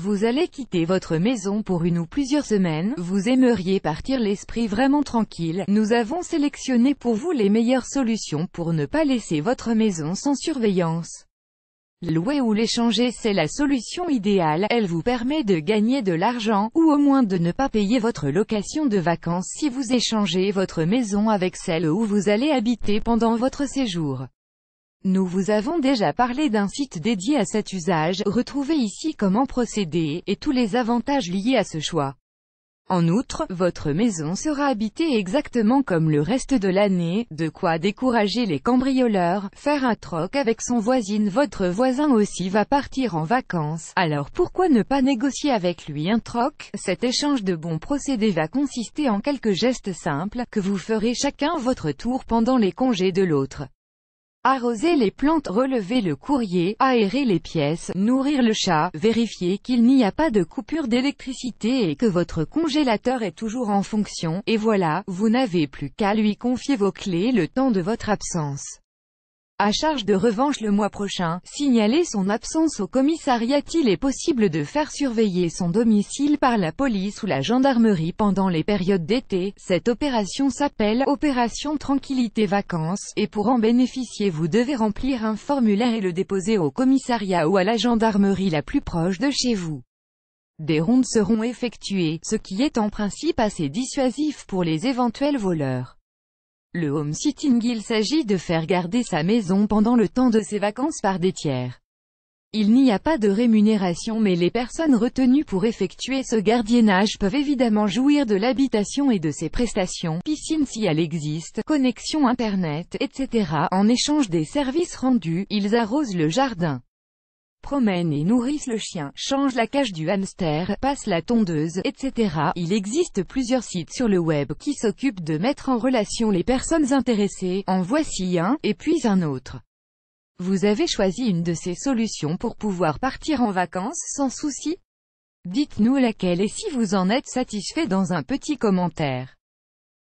Vous allez quitter votre maison pour une ou plusieurs semaines, vous aimeriez partir l'esprit vraiment tranquille. Nous avons sélectionné pour vous les meilleures solutions pour ne pas laisser votre maison sans surveillance. Louer ou l'échanger, c'est la solution idéale. Elle vous permet de gagner de l'argent, ou au moins de ne pas payer votre location de vacances si vous échangez votre maison avec celle où vous allez habiter pendant votre séjour. Nous vous avons déjà parlé d'un site dédié à cet usage. Retrouvez ici comment procéder, et tous les avantages liés à ce choix. En outre, votre maison sera habitée exactement comme le reste de l'année, de quoi décourager les cambrioleurs. Faire un troc avec son voisin. Votre voisin aussi va partir en vacances, alors pourquoi ne pas négocier avec lui un troc? Cet échange de bons procédés va consister en quelques gestes simples, que vous ferez chacun votre tour pendant les congés de l'autre. Arroser les plantes, relever le courrier, aérer les pièces, nourrir le chat, vérifier qu'il n'y a pas de coupure d'électricité et que votre congélateur est toujours en fonction, et voilà, vous n'avez plus qu'à lui confier vos clés le temps de votre absence. À charge de revanche le mois prochain, signaler son absence au commissariat. Il est possible de faire surveiller son domicile par la police ou la gendarmerie pendant les périodes d'été. Cette opération s'appelle « Opération Tranquillité Vacances » et pour en bénéficier vous devez remplir un formulaire et le déposer au commissariat ou à la gendarmerie la plus proche de chez vous. Des rondes seront effectuées, ce qui est en principe assez dissuasif pour les éventuels voleurs. Le home-sitting, il s'agit de faire garder sa maison pendant le temps de ses vacances par des tiers. Il n'y a pas de rémunération mais les personnes retenues pour effectuer ce gardiennage peuvent évidemment jouir de l'habitation et de ses prestations, piscine si elle existe, connexion internet, etc. En échange des services rendus, ils arrosent le jardin, promènent et nourrissent le chien, changent la cage du hamster, passent la tondeuse, etc. Il existe plusieurs sites sur le web qui s'occupent de mettre en relation les personnes intéressées. En voici un, et puis un autre. Vous avez choisi une de ces solutions pour pouvoir partir en vacances sans souci? Dites-nous laquelle et si vous en êtes satisfait dans un petit commentaire.